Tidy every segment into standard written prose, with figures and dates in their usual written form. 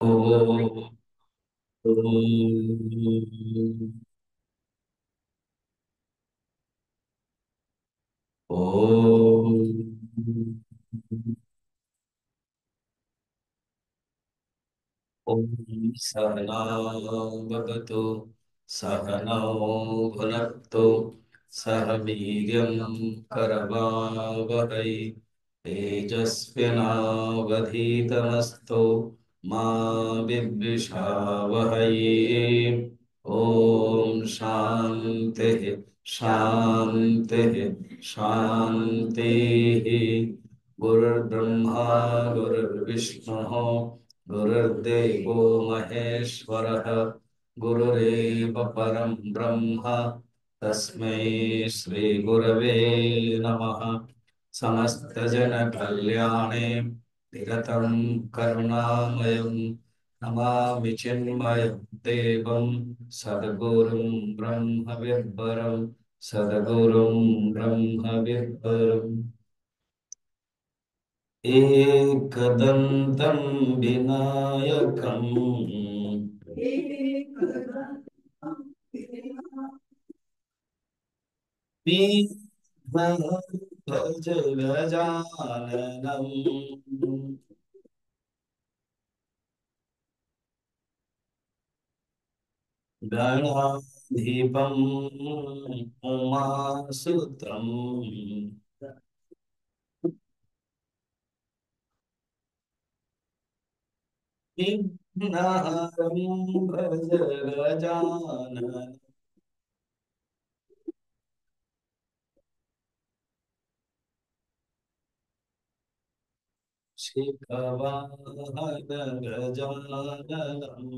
ओ ओम सहनावतु सहनौ भुनक्तु सह वीर्यं करवावहै तेजस्विनावधीतमस्तु मा विद्विषावहै। ओम शांति शांति शांति। गुरुर्ब्रह्मा गुरुर्विष्णु गुरुर्देवो महेश्वरः गुरुरेव परं ब्रह्म तस्मै श्री गुरवे नमः। समस्तजनकल्याणे निरतं करुणामयं नमामि चिन्मयं देवं सद्गुरुं ब्रह्मविद्वरं सद्गुरुं ब्रह्मविद्वरम्। एकदन्तं विनायकम् भज गजाननम् गणाधिपम् उमासुतम् विघ्नहरं भज गजाननम् शिखवाहन गजाननम्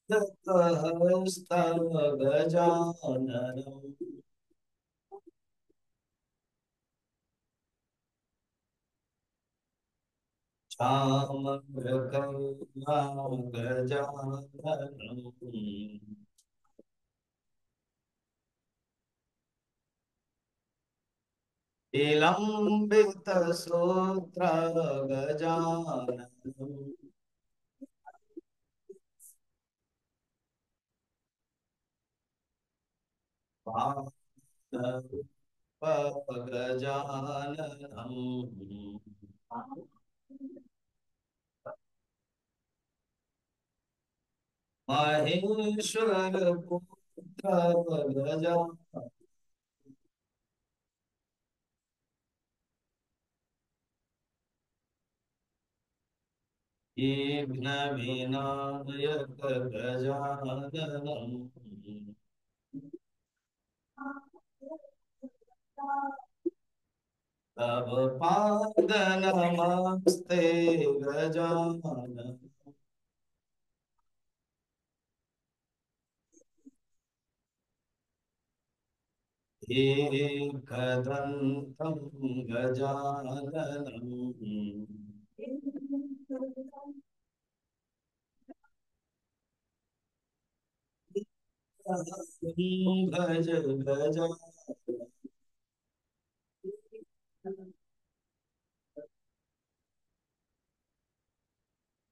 ततस्तव गजाननम् चामरकर्णं गजाननम् विलम्बितश्रोत्र गजाननम् गजाननम् महेश्वर पुत्र गजाननम् विघ्नविनायक गजाननम् तव पादनमस्ते गजानन। एकदन्तं गजाननम् भज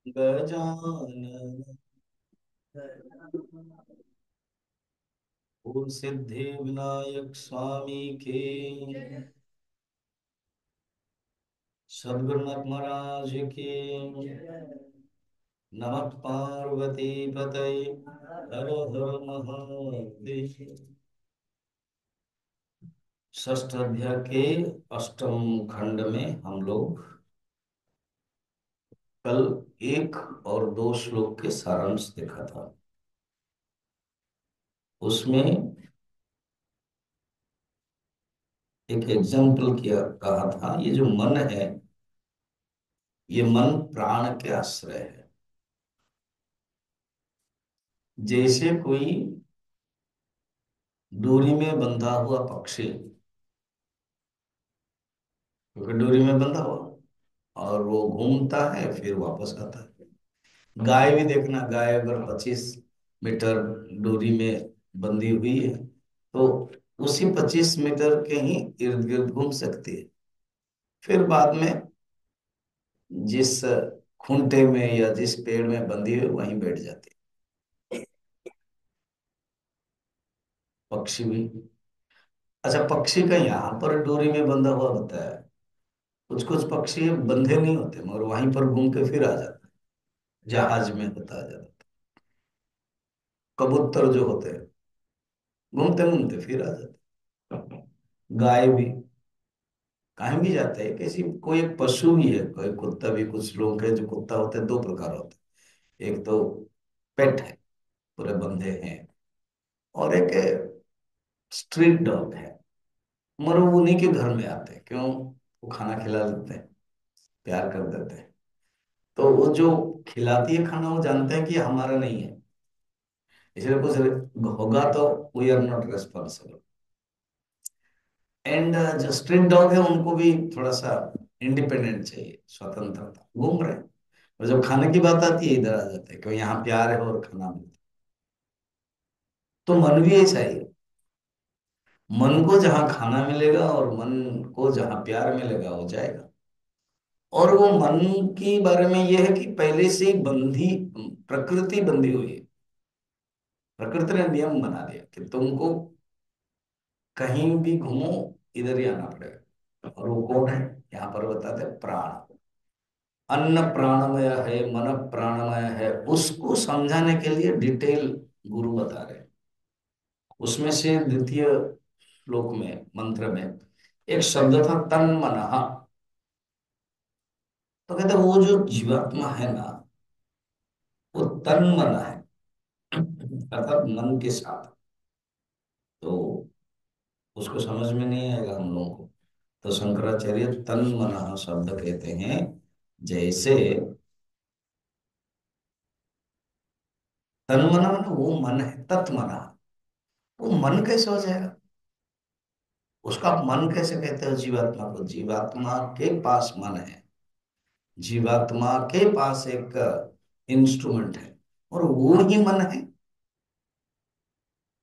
गजानन। ओम सिद्धि विनायक स्वामी के, सद्गुरुनाथ महाराज की, नमः पार्वती पतये हर हर महादेव। षष्ठ अध्याय के अष्टम खंड में हम लोग कल एक और दो श्लोक के सारांश देखा था। उसमें एक एग्जाम्पल किया कहा था, ये जो मन है, ये मन प्राण के आश्रय है। जैसे कोई डोरी में बंधा हुआ पक्षी, क्योंकि डोरी में बंधा हुआ और वो घूमता है फिर वापस आता है। गाय भी देखना, गाय अगर 25 मीटर डोरी में बंधी हुई है तो उसी 25 मीटर के ही इर्द गिर्द घूम सकती है। फिर बाद में जिस खूंटे में या जिस पेड़ में बंधी हुई वहीं बैठ जाती है। पक्षी भी। अच्छा, पक्षी का यहाँ पर डोरी में बंधा हुआ होता है। कुछ कुछ पक्षी बंधे नहीं होते मगर वहीं पर घूम के फिर आ जाते हैं। जहाज में होता आ जाता है। कबूतर जो होते हैं घूमते घूमते फिर आ जाते हैं। गाय भी कहीं भी जाते हैं। किसी कोई एक पशु भी है, कोई कुत्ता भी। कुछ लोग हैं जो कुत्ता होते हैं, दो प्रकार होते हैं। एक तो पेट है, पूरे बंधे हैं। और एक स्ट्रीट डॉग है, मगर वो उन्हीं के घर में आते हैं। क्यों? वो खाना खिला देते हैं, प्यार कर देते हैं। तो वो जो खिलाती है खाना, वो जानते हैं कि ये हमारा नहीं है, इसलिए कुछ होगा तो we are not responsible. And जो स्ट्रीट डॉग है उनको भी थोड़ा सा इंडिपेंडेंट चाहिए, स्वतंत्रता। घूम रहे हैं और जब खाने की बात आती है इधर आ जाते हैं, क्यों? यहाँ प्यार है और खाना मिलता है। तो मन भी ऐसा ही है। मन को जहाँ खाना मिलेगा और मन को जहाँ प्यार मिलेगा वो जाएगा। और वो मन के बारे में यह है कि पहले से ही बंधी, प्रकृति बंधी हुई है। प्रकृति ने नियम बना दिया कि तुमको कहीं भी घूमो, इधर ही आना पड़ेगा। और वो कौन है? यहाँ पर बताते हैं प्राण। अन्न प्राणमय है, मन प्राणमय है। उसको समझाने के लिए डिटेल गुरु बता रहे हैं। उसमें से द्वितीय श्लोक में, मंत्र में एक शब्द था तन मनः। तो कहते हैं वो जो जीवात्मा है ना, वो तन मन है, अर्थात मन के साथ। तो उसको समझ में नहीं आएगा हम लोगों को। तो शंकराचार्य तन मन शब्द कहते हैं। जैसे तन मन मन वो मन है, तत्मना। वो मन कैसे हो जाएगा? उसका आप मन कैसे कहते हो जीवात्मा को? जीवात्मा के पास मन है। जीवात्मा के पास एक इंस्ट्रूमेंट है और वो ही मन है।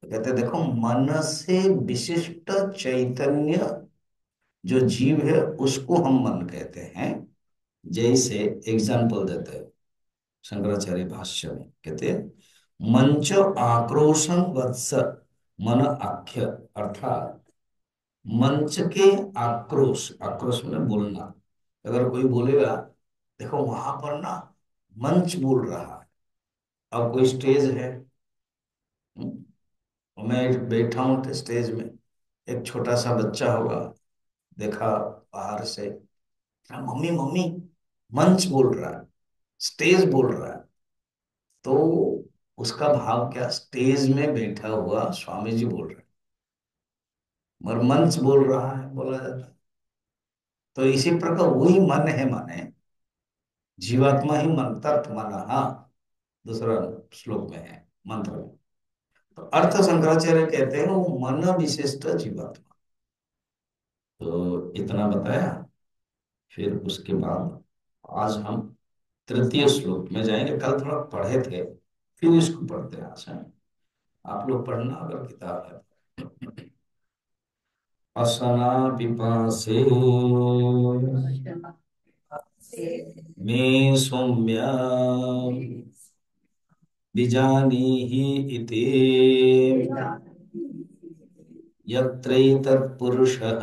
तो कहते हैं देखो, मन से विशिष्ट चैतन्य जो जीव है उसको हम मन कहते हैं। जैसे एग्जाम्पल देते हैं शंकराचार्य भाष्य में, कहते हैं मंच आक्रोशन वत्स मन आख्य। अर्थात मंच के आक्रोश, आक्रोश में बोलना। अगर कोई बोलेगा देखो वहां पर ना मंच बोल रहा है। अब कोई स्टेज है, मैं बैठा हूं स्टेज में, एक छोटा सा बच्चा होगा, देखा बाहर से, हाँ, मम्मी मम्मी, मंच बोल रहा है, स्टेज बोल रहा है। तो उसका भाव क्या? स्टेज में बैठा हुआ स्वामी जी बोल रहे हैं, मगर मंच बोल रहा है, बोला जाता है। तो इसी प्रकार वही मन है, माने जीवात्मा ही मन, तत् मन। हाँ, दूसरा श्लोक में है, मंत्र में। तो अर्थ शंकराचार्य कहते हैं वो मन विशिष्ट जीवात्मा। तो इतना बताया। फिर उसके बाद आज हम तृतीय श्लोक में जाएंगे। कल थोड़ा पढ़े थे, फिर इसको पढ़ते हैं आज हैं। आप लोग पढ़ना अगर किताब है तो। असना पिपासे मे सौम्य बीजानीहि इति यत्रैतत्पुरुषः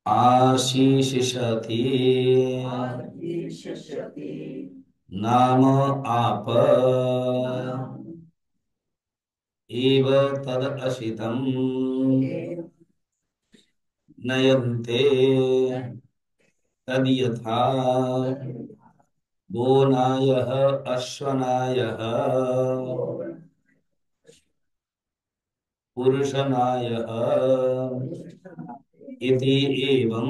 आशीषिषति नाम आप एव तद अशितम् नयन्ते तद यथा गोनायः अश्वनायः पुरुषनायः इति एवं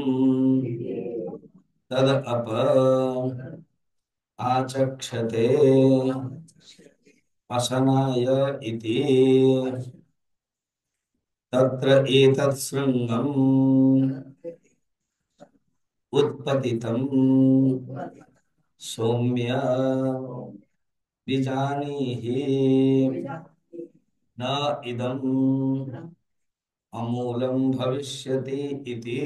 तद अप आचक्षते असनाय इति तत्र एतत् शृङ्गम् उत्पतितं सौम्य विजानीहि न इदम् अमूलम भविष्यति इति।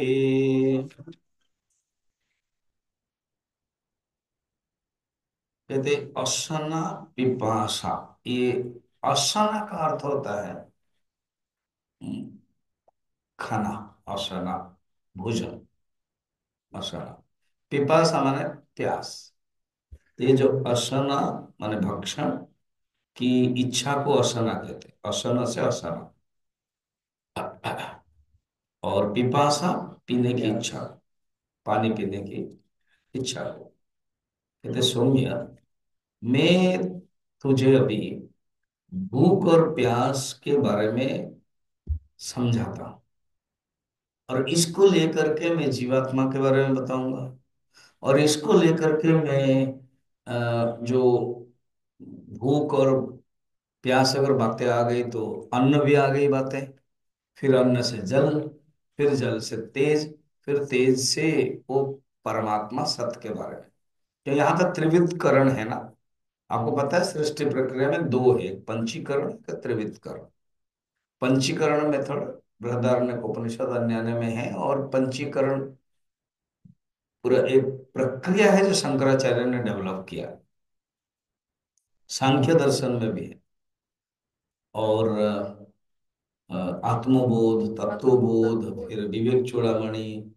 कहते असना पिपासा। ये असना का अर्थ होता है हम्म, खाना। असना भोजन। असना पिपासा माने प्यास। ये जो असना माने भक्षण की इच्छा को असना कहते हैं। असना से असना। और पिपासा पीने की इच्छा, पानी पीने की इच्छा को कहते। सौम्य, मैं तुझे अभी भूख और प्यास के बारे में समझाता हूँ, और इसको लेकर के मैं जीवात्मा के बारे में बताऊंगा। और इसको लेकर के मैं जो भूख और प्यास अगर बातें आ गई तो अन्न भी आ गई बातें। फिर अन्न से जल, फिर जल से तेज, फिर तेज से वो परमात्मा सत्य के बारे में। तो यहाँ तक त्रिविध करण है ना। आपको पता है सृष्टि प्रक्रिया में दो है, एक पंचीकरण का त्रिविध करण। पंचीकरण मेथड बृहदारण्यक उपनिषद अन्य अन्य में है, और पंचीकरण पूरा एक प्रक्रिया है जो शंकराचार्य ने डेवलप किया। सांख्य दर्शन में भी है। और आत्मबोध, तत्वबोध, फिर विवेक चूड़ामणि,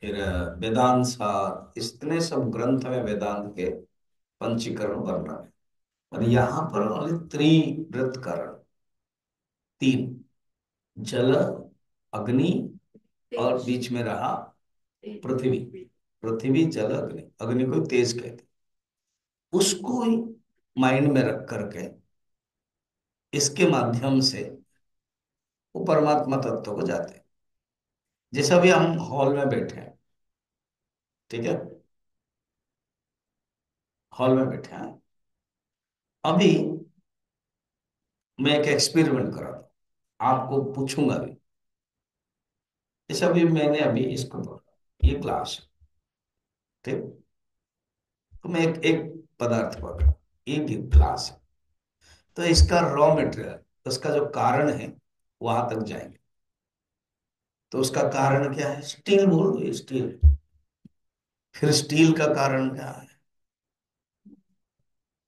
फिर वेदांत सार, इतने सब ग्रंथ में वेदांत के पंचीकरण वर्णन है। और यहाँ पर ओनली त्रिवृत करण, तीन, जल, अग्नि, और बीच में रहा पृथ्वी। पृथ्वी जल अग्नि, अग्नि को तेज कहते हैं। उसको माइंड में रख करके इसके माध्यम से वो परमात्मा तत्व को जाते हैं। जैसे अभी हम हॉल में बैठे हैं, ठीक है, हॉल में बैठे हैं। अभी मैं एक एक्सपेरिमेंट कर रहा था, आपको पूछूंगा भी। जैसे अभी मैंने अभी इसको पढ़ा, ये क्लास है, ठीक। तो मैं एक पदार्थ पढ़, एक ग्लास है। तो इसका रॉ मटेरियल, उसका जो कारण है, वहां तक जाएंगे। तो उसका कारण क्या है? स्टील बोल दो, स्टील। फिर स्टील का कारण क्या है?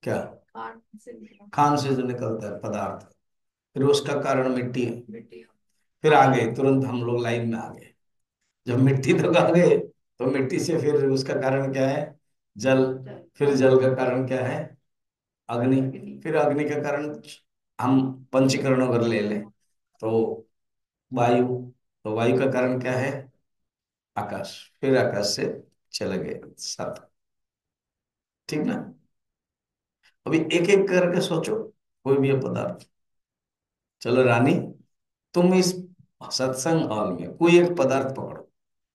क्या? खान से जो निकलता है पदार्थ। फिर उसका कारण मिट्टी है। फिर आ गए, तुरंत हम लोग लाइन में आ गए। जब मिट्टी तक आ गए तो मिट्टी से फिर उसका कारण क्या है? जल। फिर जल का कारण क्या है? अग्नि। फिर अग्नि का कारण हम पंचीकरण अगर ले लें तो वायु। तो वायु का कारण क्या है? आकाश। फिर आकाश से चले गए सात। ठीक ना? अभी एक एक करके सोचो, कोई भी पदार्थ। चलो रानी, तुम इस सत्संग हॉल में कोई एक पदार्थ पकड़ो,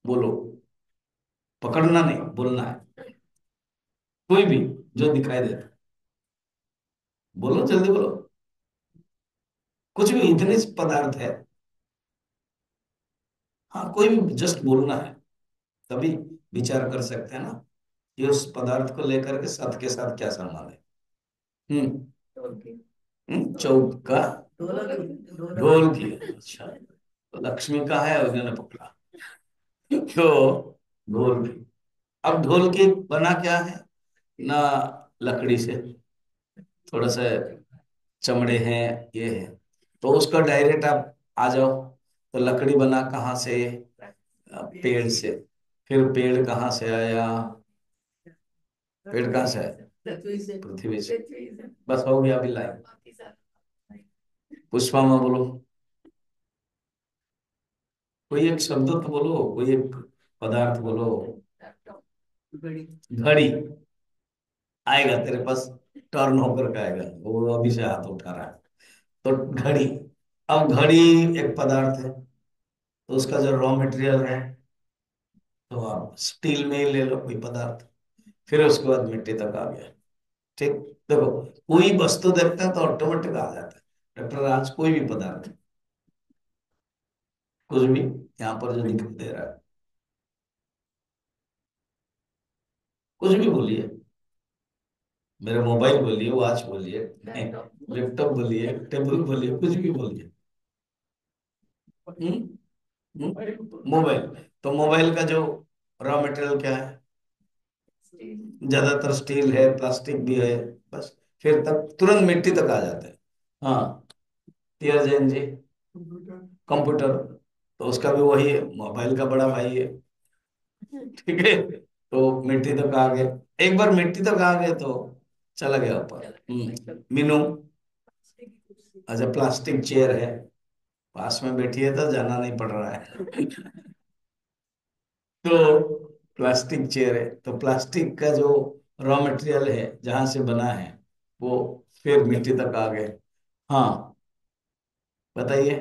बोलो। पकड़ना नहीं, बोलना है। कोई भी जो दिखाई देता, बोलो, जल्दी बोलो। कुछ भी, इतने पदार्थ है। हाँ, कोई भी जस्ट बोलना है, तभी विचार कर सकते हैं ना कि उस पदार्थ को लेकर के सत के साथ क्या संबंध है। हम्म। चौका। ढोल की। अच्छा, तो लक्ष्मी का है, उन्होंने पकड़ा। क्यों? ढोल की। अब ढोल की बना क्या है ना? लकड़ी से, थोड़ा सा चमड़े हैं, ये है। तो उसका डायरेक्ट आप आ जाओ। तो लकड़ी बना कहाँ से? पेड़ से। फिर पेड़ कहाँ से आया? पेड़ कहाँ से आया? पृथ्वी से। बस हो गया अभी लाइन। पुष्पा में बोलो, कोई एक शब्द तो बोलो, कोई एक पदार्थ बोलो। घड़ी। आएगा तेरे पास, टर्न होकर के आएगा, वो अभी से हाथ उठा रहा है। तो घड़ी। अब घड़ी एक पदार्थ है, तो उसका जो रॉ मटेरियल है, तो आप स्टील में ही ले लो कोई पदार्थ। फिर उसके बाद मिट्टी तक आ गया। ठीक। देखो, कोई वस्तु देखता है तो ऑटोमेटिक आ जाता है। डॉक्टर राज, कोई भी पदार्थ, कुछ भी यहाँ पर जो दिखाई दे रहा है, कुछ भी बोलिए। मेरा मोबाइल बोलिए, वॉच बोलिए, लैपटॉप बोलिए, टेबल बोलिए, कुछ भी बोलिए। हम्म। मोबाइल। तो मोबाइल का जो रॉ मटेरियल क्या है? ज्यादातर स्टील है, प्लास्टिक भी है। बस फिर तक तुरंत मिट्टी तक आ जाते हैं। हाँ। टीयर जैन जी। कंप्यूटर। तो उसका भी वही है, मोबाइल का बड़ा भाई है। ठीक है। तो मिट्टी तक आ गए। एक बार मिट्टी तक आ गए तो चला गया ऊपर। मीनू। अच्छा, प्लास्टिक चेयर है, पास में बैठी है तो जाना नहीं पड़ रहा है। तो प्लास्टिक चेयर है, तो प्लास्टिक का जो रॉ मटेरियल है जहां से बना है, वो फिर मिट्टी तक आ गए। हाँ, बताइए।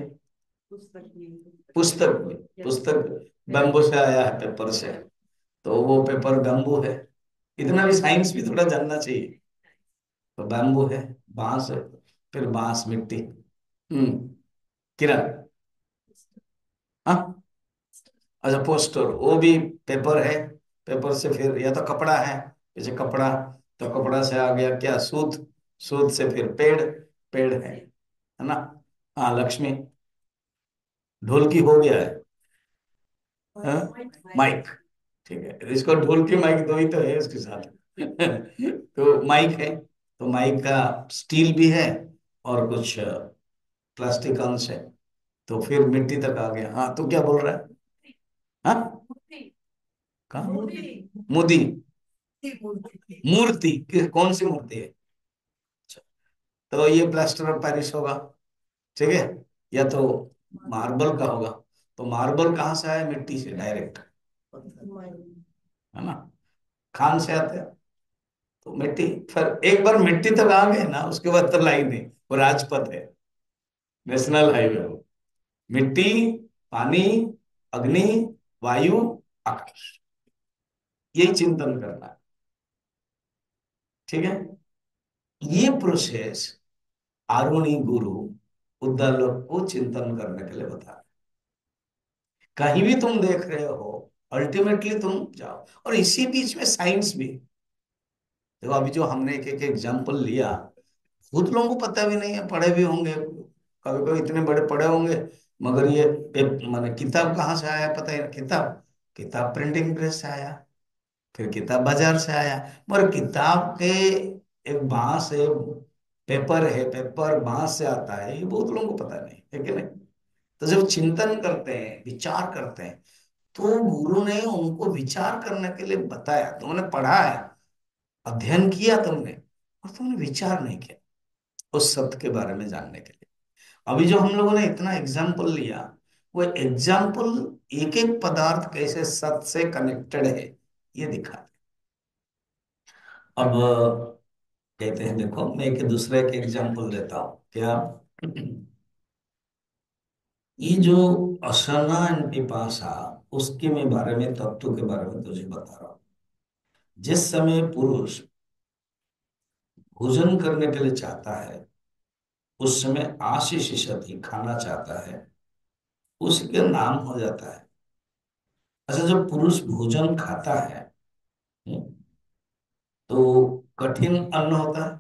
पुस्तक भी। पुस्तक बैम्बू से आया है, पेपर से। तो वो पेपर बैम्बू है। इतना भी साइंस भी थोड़ा जानना चाहिए। तो बैम्बू है, बांस है, फिर बांस मिट्टी। किरण। हाँ। अच्छा, पोस्टर वो भी पेपर है। पेपर से फिर या तो कपड़ा है, जैसे कपड़ा, तो कपड़ा से आ गया क्या? सूत। सूत से फिर पेड़। पेड़ है ना? हाँ, लक्ष्मी। ढोलकी हो गया है। हाँ? माइक। ठीक है, इसको ढोलकी माइक दो ही तो है उसके साथ। तो माइक है। तो माइक का स्टील भी है और कुछ प्लास्टिक अंश है। तो फिर मिट्टी तक आ गया। हाँ, तो क्या बोल रहा है? हाँ। कहाँ? मोदी। मूर्ति कौन सी मूर्ति है? अच्छा, तो ये प्लास्टर ऑफ पेरिस होगा। ठीक है। या तो मार्बल का होगा। तो मार्बल कहाँ से आया? मिट्टी से डायरेक्ट, है ना? खान से आते हैं। तो मिट्टी। फिर एक बार मिट्टी तक आ गए ना, उसके बाद तो लाइन है। वो राजपथ है, नेशनल हाईवे हो। मिट्टी, पानी, अग्नि, वायु, आकाश। यही चिंतन करना है। ठीक है। ये प्रोसेस आरुणि गुरु उद्दालक को चिंतन करने के लिए बता रहे हैं। कहीं भी तुम देख रहे हो, अल्टीमेटली तुम जाओ। और इसी बीच में साइंस भी। देखो, अभी जो हमने एक एक एग्जाम्पल लिया, बहुत लोगों को पता भी नहीं है, पढ़े भी होंगे, कभी कभी इतने बड़े पढ़े होंगे, मगर ये माने किताब कहाँ से आया पता है? किताब, किताब प्रिंटिंग प्रेस से आया, फिर किताब बाजार से आया। मगर किताब के एक बांस है, पेपर है, पेपर बांस से आता है, ये बहुत लोगों को पता नहीं है कि नहीं? तो जब चिंतन करते हैं, विचार करते हैं, तो गुरु ने उनको विचार करने के लिए बताया। तुमने पढ़ा है, अध्ययन किया तुमने, और तुमने विचार नहीं किया उस सत्य के बारे में जानने के लिए। अभी जो हम लोगों ने इतना एग्जाम्पल लिया, वो एग्जाम्पल एक एक पदार्थ कैसे सत्य से कनेक्टेड है, ये दिखा। अब कहते हैं, देखो मैं एक दूसरे के एग्जाम्पल देता हूँ क्या। ये जो असना एंड पिपासा, उसके में बारे में, तत्व के बारे में तुझे बता रहा हूँ। जिस समय पुरुष भोजन करने के लिए चाहता है, उस समय आशीष सती खाना चाहता है, उसके नाम हो जाता है। अच्छा, जब पुरुष भोजन खाता है, हम्म, तो कठिन अन्न होता है।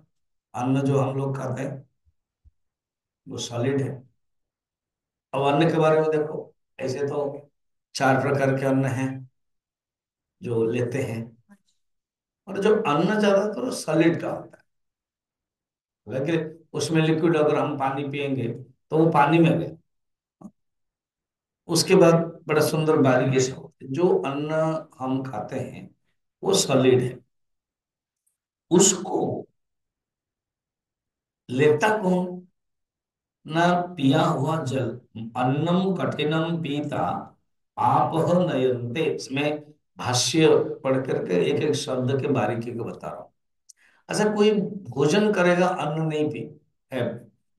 अन्न जो हम लोग खाते हैं वो सॉलिड है। अब अन्न के बारे में देखो, ऐसे तो चार प्रकार के अन्न हैं जो लेते हैं, और जो अन्न ज्यादातर सॉलिड का होता है। लेकिन उसमें लिक्विड, अगर हम पानी पिएंगे तो वो पानी में गए। उसके बाद बड़ा सुंदर बारीकी से होते हैं। जो अन्न हम खाते हैं वो सॉलिड है। उसको लेता कौन? ना पिया हुआ जल। अन्नम कठिनम पीता आपह नयन्ते। इसमें भाष्य पढ़ करके एक एक शब्द के बारीकी को बता रहा हूं। अच्छा, कोई भोजन करेगा, अन्न नहीं पी है,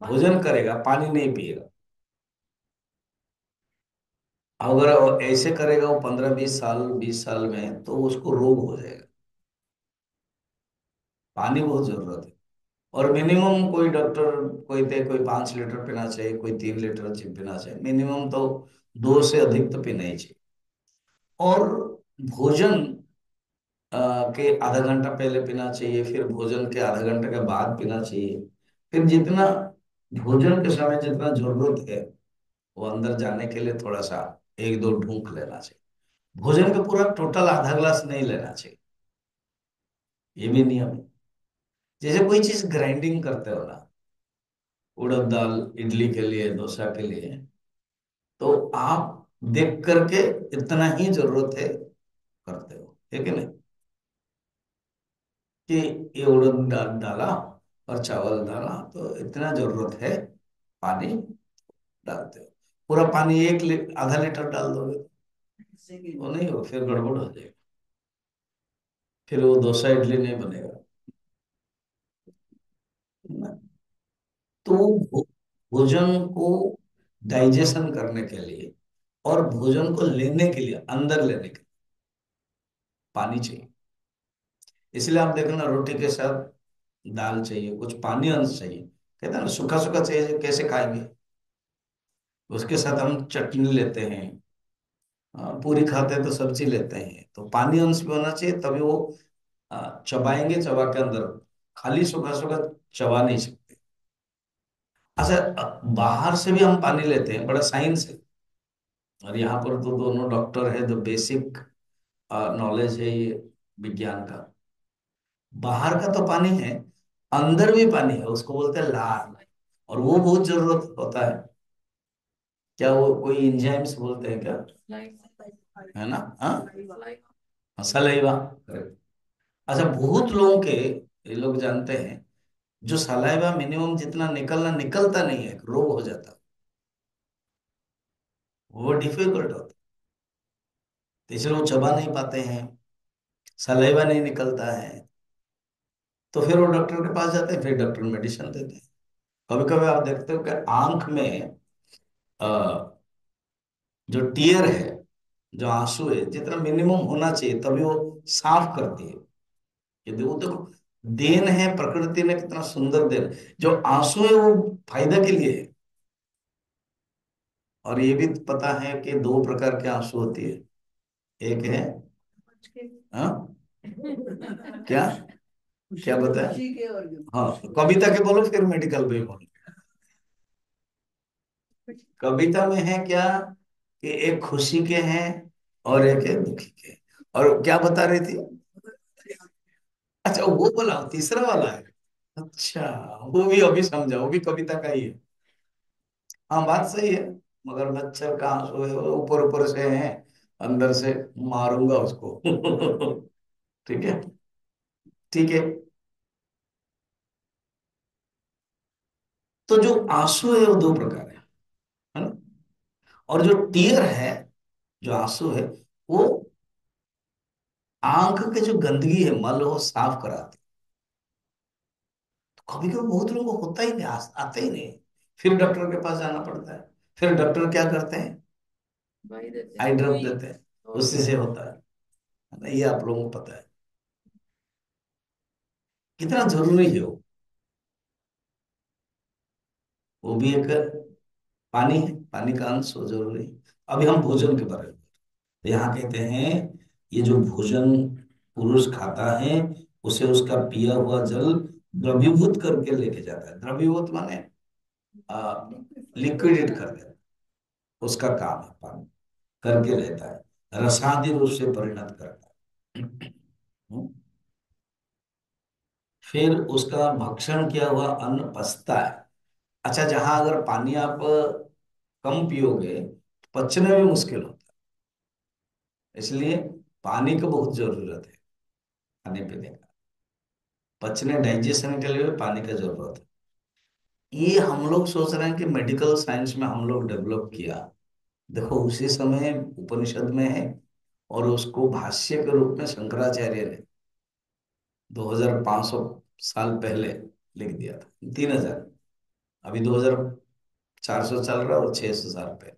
भोजन करेगा, पानी नहीं पिएगा। अगर वो ऐसे करेगा, वो 15-20 साल, 20 साल में तो उसको रोग हो जाएगा। पानी बहुत जरूरत है। और मिनिमम कोई डॉक्टर, कोई 5 लीटर पीना चाहिए, कोई 3 लीटर पीना चाहिए मिनिमम। तो दो से अधिक तो पीना ही चाहिए। और भोजन के आधा घंटा पहले पीना चाहिए, फिर भोजन के आधा घंटे के बाद पीना चाहिए, फिर जितना भोजन के समय जितना जरूरत है वो अंदर जाने के लिए थोड़ा सा एक दो ढूंक लेना चाहिए। भोजन का पूरा टोटल आधा ग्लास नहीं लेना चाहिए, ये भी नियम है। जैसे कोई चीज ग्राइंडिंग करते हो ना, उड़द दाल इडली के लिए, डोसा के लिए, तो आप देख करके इतना ही जरूरत है करते हो, है कि नहीं? कि ये उड़द दाल डाला और चावल डाला तो इतना जरूरत है, पानी डालते हो। पूरा पानी आधा लीटर डाल दोगे वो नहीं हो, फिर गड़बड़ हो जाएगा, फिर वो डोसा इडली नहीं बनेगा ना। तो भोजन को डाइजेशन करने के लिए और भोजन को लेने के लिए, अंदर लेने के लिए पानी चाहिए। इसलिए आप देखना रोटी के साथ दाल चाहिए, कुछ पानी अंश चाहिए। कहते हैं ना सूखा सूखा चाहिए, कैसे खाएंगे? उसके साथ हम चटनी लेते हैं, पूरी खाते हैं तो सब्जी लेते हैं, तो पानी अंश भी होना चाहिए, तभी वो चबाएंगे, चबा के अंदर। खाली सूखा सूखा चबा नहीं सकते। अच्छा, बाहर से भी हम पानी लेते हैं, बड़ा साइंस है। और यहाँ पर तो दोनों डॉक्टर है, तो बेसिक नॉलेज है ये विज्ञान का। बाहर का तो पानी है, अंदर भी पानी है, उसको बोलते हैं लार। और वो बहुत जरूरत होता है। क्या वो कोई इंजाइम्स बोलते हैं क्या? है ना? हाँ, सलाइवा। अच्छा, बहुत लोगों के, ये लोग जानते हैं, जो सलाइवा मिनिमम जितना निकलना निकलता नहीं है, रोग हो जाता है, वो डिफिकल्ट होता है। तो इसलिए वो चबा नहीं पाते हैं, सलाइवा नहीं निकलता है, तो फिर वो डॉक्टर के पास जाते हैं, फिर डॉक्टर मेडिसिन देते हैं। कभी कभी आप देखते हो कि आंख में अ, जो टीयर है, जो आंसू है, जितना मिनिमम होना चाहिए तभी वो साफ करती है। ये देखो देखो, देन है प्रकृति ने, कितना सुंदर देन। जो आंसू है वो फायदा के लिए है। और ये भी पता है कि दो प्रकार के आंसू होती है। एक है, हाँ, क्या क्या बताया? हाँ, कविता के बोलो, फिर मेडिकल पे बोलो। कविता में है क्या कि एक खुशी के हैं और एक है दुखी के। और क्या बता रही थी? अच्छा, वो बोला तीसरा वाला है। अच्छा, वो भी अभी समझा, वो भी कविता का ही है। हाँ, बात सही है। मगर मच्छर कहाँ सोए, वो ऊपर ऊपर से है, अंदर से मारूंगा उसको। ठीक है, ठीक है। तो जो आंसू है वो दो प्रकार है ना? और जो टीयर है, जो आंसू है, वो आंख के जो गंदगी है, मल, वो साफ कराते। तो कभी कभी बहुत लोगों को होता ही नहीं, आते ही नहीं, फिर डॉक्टर के पास जाना पड़ता है। फिर डॉक्टर क्या करते हैं? आई ड्रॉप देते हैं, उससे से होता है ना? ये आप लोगों को पता है कितना जरूरी है वो। वो भी एक पानी है, पानी का अंश हो जरूरी है। अभी हम भोजन के बारे में, तो यहाँ कहते हैं ये जो भोजन पुरुष खाता है, उसे उसका पिया हुआ जल द्रवीभूत करके लेके जाता है। द्रवीभूत माने लिक्विडेट कर देता है, उसका काम है पानी, करके लेता है, रसादी रूप से परिणत करता है। फिर उसका भक्षण किया हुआ अन्न पचता है। अच्छा, जहां अगर पानी आप कम पियोगे तो पचने में मुश्किल होता है, इसलिए पानी की बहुत जरूरत है खाने पीने का। पचने, डाइजेशन के लिए भी पानी का जरूरत है। ये हम लोग सोच रहे हैं कि मेडिकल साइंस में हम लोग डेवलप किया। देखो, उसी समय उपनिषद में है, और उसको भाष्य के रूप में शंकराचार्य ने 2500 साल पहले लिख दिया था। 3000, अभी 2400 चल रहा है, और 600 साल पहले,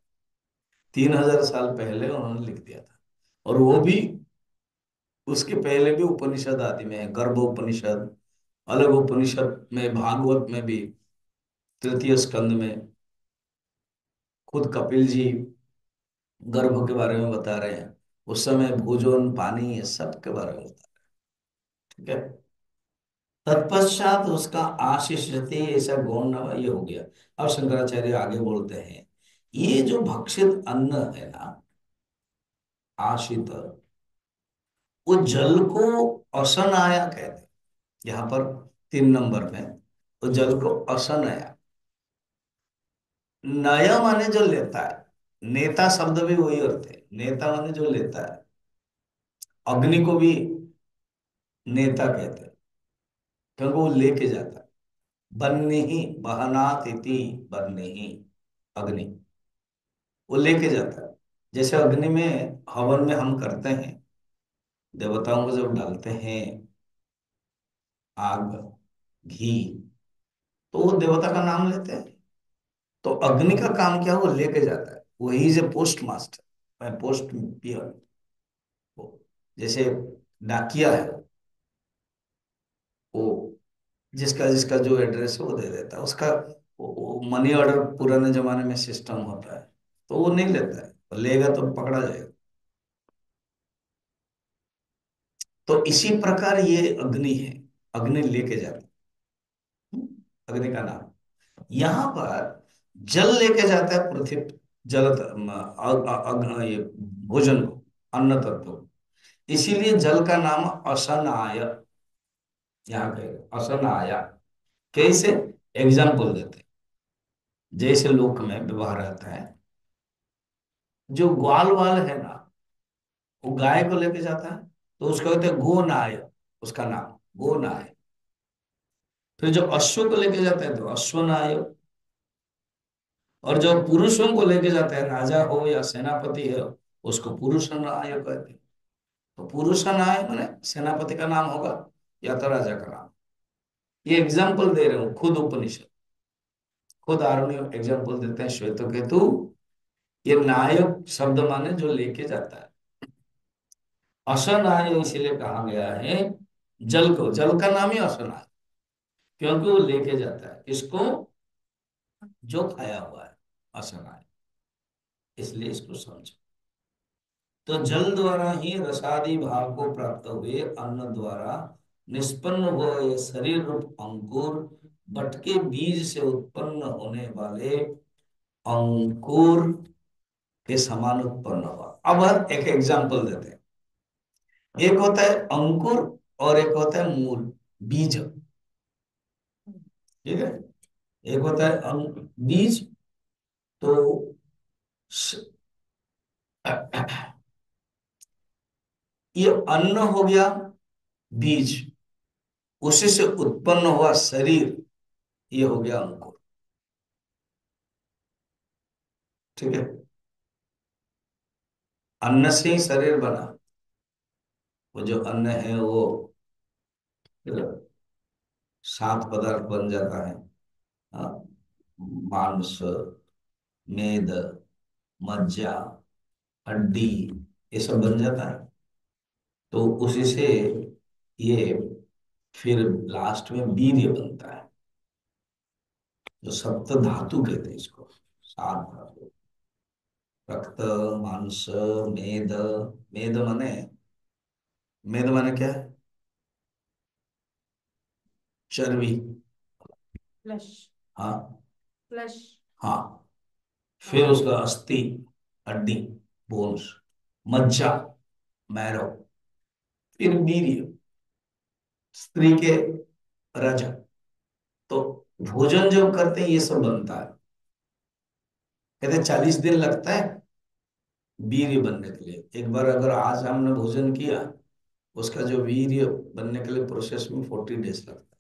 3000 साल पहले उन्होंने लिख दिया था। और वो भी, उसके पहले भी उपनिषद आदि में है, गर्भ उपनिषद, अलग उपनिषद में, भागवत में भी, तृतीय स्कंद में खुद कपिल जी गर्भ के बारे में बता रहे हैं। उस समय भोजन, पानी, ये सब के बारे में बता रहे हैं। ठीक है। तत्पश्चात उसका आशिष्यते, ऐसा गौण नवा ये हो गया। अब शंकराचार्य आगे बोलते हैं, ये जो भक्षित अन्न है ना, आशित, वो जल को असनाया कहते हैं। यहाँ पर 3 नंबर में, वो जल को असनया, नय माने जो लेता है, नेता शब्द भी वही अर्थ है, नेता माने जो लेता है। अग्नि को भी नेता कहते हैं, क्योंकि वो लेके जाता है। बन्नी ही बहनात इति, बन्नी ही, अग्नि वो लेके जाता है। जैसे अग्नि में, हवन में हम करते हैं, देवताओं को जब डालते हैं आग, घी, तो वो देवता का नाम लेते हैं। तो अग्नि का काम क्या है, वो लेके जाता है, वो ही is a postmaster, post पियर। जैसे डाकिया है, वो जिसका जिसका जो एड्रेस है वो दे देता है उसका। वो मनी ऑर्डर पुराने जमाने में सिस्टम होता है, तो वो नहीं लेता है, वो लेगा तो पकड़ा जाएगा। तो इसी प्रकार ये अग्नि है, अग्नि लेके जाता है। अग्नि का नाम। यहाँ पर जल लेके जाता है पृथ्वी, जल ये भोजन को, अन्न तत्व को। इसीलिए जल का नाम असनाय, यहाँ कहेगा असनाया। कैसे? एग्जाम्पल देते हैं। जैसे लोक में व्यवहार रहता है, जो ग्वाल वाल है ना, वो गाय को लेके जाता है, तो उसको कहते हैं गोनाय, उसका नाम गोनाय। फिर जो अश्व को लेके जाता है तो अश्वनाय। और जो पुरुषों को लेके जाता है, राजा हो या सेनापति है, उसको पुरुषनाय कहते हैं। तो पुरुषनाय माने सेनापति का नाम होगा या तो राजा का नाम। ये एग्जाम्पल दे रहे हूँ, खुद उपनिषद, खुद आरुणि एग्जाम्पल देते हैं, श्वेत केतु। ये नायक शब्द माने जो लेके जाता है। असनाय इसीलिए कहा गया है जल को, जल का नाम ही असनाय, क्योंकि वो लेके जाता है इसको, जो खाया हुआ है, असनाय, इसलिए इसको समझो। तो जल द्वारा ही रसादि भाव को प्राप्त हुए अन्न द्वारा निष्पन्न हुआ ये शरीर रूप अंकुर, बट के बीज से उत्पन्न होने वाले अंकुर के समान उत्पन्न हुआ। अब एक एग्जाम्पल देते हैं। एक होता है अंकुर और एक होता है मूल, बीज। ठीक है। एक होता है बीज। तो स- ये अन्न हो गया बीज, उसी से उत्पन्न हुआ शरीर, ये हो गया अंकुर। ठीक है। अन्न से ही शरीर बना, वो जो अन्न है वो फिर 7 पदार्थ बन जाता है। हाँ, मांस, मेद, मज्जा, हड्डी, ये सब बन जाता है। तो उसी से ये फिर लास्ट में वीर्य बनता है, जो सप्त धातु कहते हैं इसको, 7 धातु। रक्त, मांस, मेद, मेद माने, मेद माने क्या है? चर्बी। फ्लश। हाँ। फ्लश। हाँ। फिर उसका अस्थि, हड्डी, बोन्स, मज्जा, मैरो, फिर वीर्य, स्त्री के रज। तो भोजन जो करते हैं ये सब बनता है। कहते 40 दिन लगता है वीर्य बनने के लिए। एक बार अगर आज हमने भोजन किया, उसका जो वीर्य बनने के लिए प्रोसेस में 40 डेज लगता है।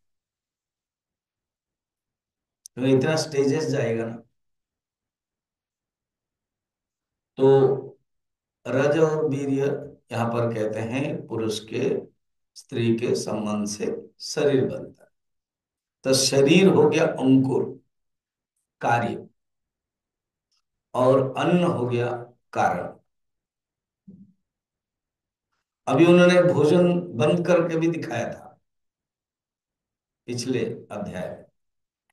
तो इतना स्टेजेस जाएगा ना। तो रज और वीर्य यहाँ पर कहते हैं पुरुष के स्त्री के संबंध से शरीर बनता है। तो शरीर हो गया अंकुर, कार्य, और अन्न हो गया कारण। अभी उन्होंने भोजन बंद करके भी दिखाया था पिछले अध्याय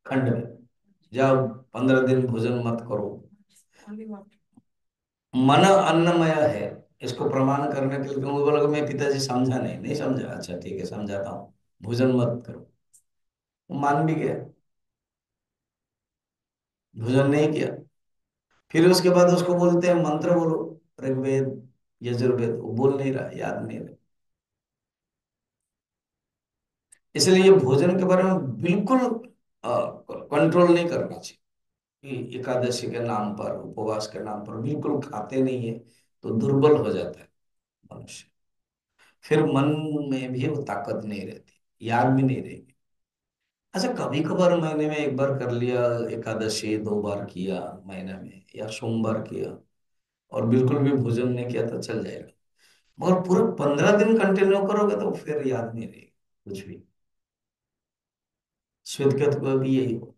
खंड में, जब 15 दिन भोजन मत करो। मन अन्नमय है, इसको प्रमाण करने के लिए कहूंगा, बोला मैं पिताजी समझा नहीं, नहीं समझा, अच्छा ठीक है समझाता हूँ, भोजन मत करो। वो मान भी गया, भोजन नहीं किया। फिर उसके बाद उसको बोलते हैं मंत्र बोलो, ऋग्वेद यजुर्वेद, वो बोल नहीं रहा, याद नहीं रहा। इसलिए ये भोजन के बारे में बिल्कुल कंट्रोल नहीं करना चाहिए कि एकादशी के नाम पर, उपवास के नाम पर बिल्कुल खाते नहीं है तो दुर्बल हो जाता है मनुष्य। फिर मन में भी वो ताकत नहीं रहती, याद भी नहीं रहेगी। अच्छा कभी कभार महीने में एक बार कर लिया, एकादशी 2 बार किया महीने में, या सोमवार किया, और बिल्कुल भी भोजन नहीं किया तो चल जाएगा। मगर पूरे 15 दिन कंटिन्यू करोगे तो फिर याद नहीं रहेगी कुछ भी। श्वेत केतु को भी यही हो।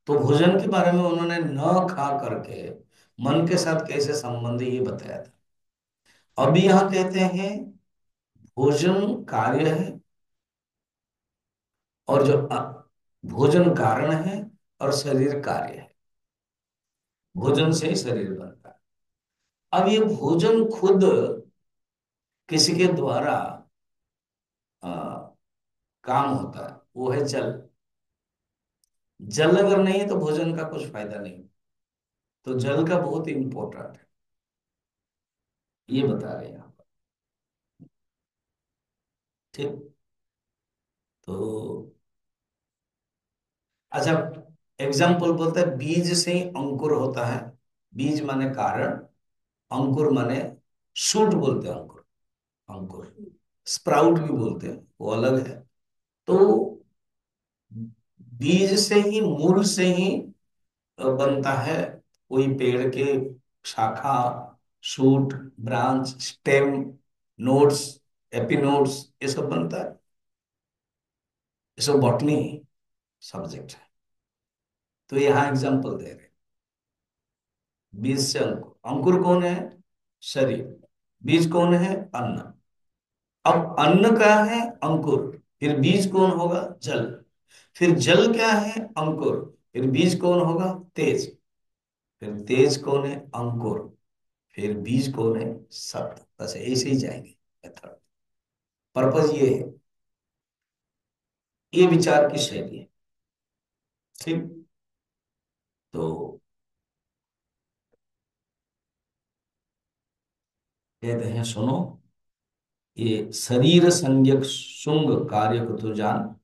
तो भोजन के बारे में उन्होंने न खा करके मन के साथ कैसे संबंध ये बताया था। अभी यहाँ कहते हैं भोजन कार्य है, और जो भोजन कारण है, और शरीर कार्य है। भोजन से ही शरीर बनता है। अब ये भोजन खुद किसी के द्वारा काम होता है, वो है जल। जल अगर नहीं है तो भोजन का कुछ फायदा नहीं। तो जल का बहुत इंपॉर्टेंट है, ये बता रहे हैं यहाँ पर। ठीक। तो अच्छा, एग्जाम्पल बोलते हैं बीज से ही अंकुर होता है। बीज माने कारण, अंकुर माने शूट बोलते हैं अंकुर, अंकुर स्प्राउट भी बोलते हैं, वो अलग है। तो बीज से ही, मूल से ही बनता है कोई पेड़ के शाखा, शूट, ब्रांच, स्टेम, नोड्स, एपिनोड्स, ये सब बनता है। ये सब बॉटनी सब्जेक्ट है। तो यहाँ एग्जांपल दे रहे हैं, बीज से अंकुर। अंकुर कौन है? शरीर। बीज कौन है? अन्न। अब अन्न क्या है? अंकुर। फिर बीज कौन होगा? जल। फिर जल क्या है? अंकुर। फिर बीज कौन होगा? तेज। फिर तेज कौन है? अंकुर। फिर बीज कौन है? सत्व। बस ऐसे ही जाएंगे मेथड। पर्पज ये है, ये विचार की शैली है। ठीक। तो कहते हैं सुनो, ये शरीर संज्ञक शुंग कार्य को तो जान।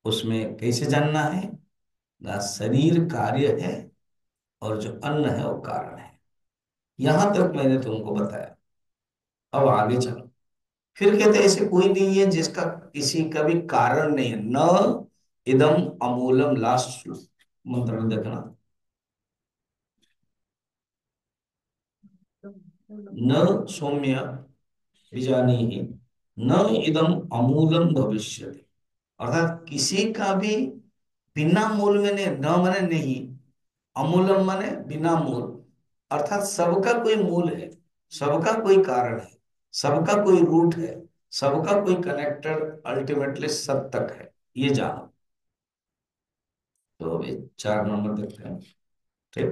उसमें कैसे जानना है? ना शरीर कार्य है, और जो अन्न है वो कारण है। यहां तक मैंने तुमको बताया। अब आगे चलो। फिर कहते हैं ऐसे कोई नहीं है जिसका किसी का भी कारण नहीं है। न इदम अमूलम, लास्ट मंत्र में देखना। न सौम्य बीजानीहि, न इदम अमूलम भविष्यति। अर्थात किसी का भी बिना मूल में नहीं, न माने नहीं, अमूलम माने बिना मूल। अर्थात सबका कोई मूल है, सबका कोई कारण है, सबका कोई रूट है, सबका कोई कनेक्टर अल्टीमेटली सब तक है, ये जानो। तो अभी 4 नंबर देखते हैं। ठीक।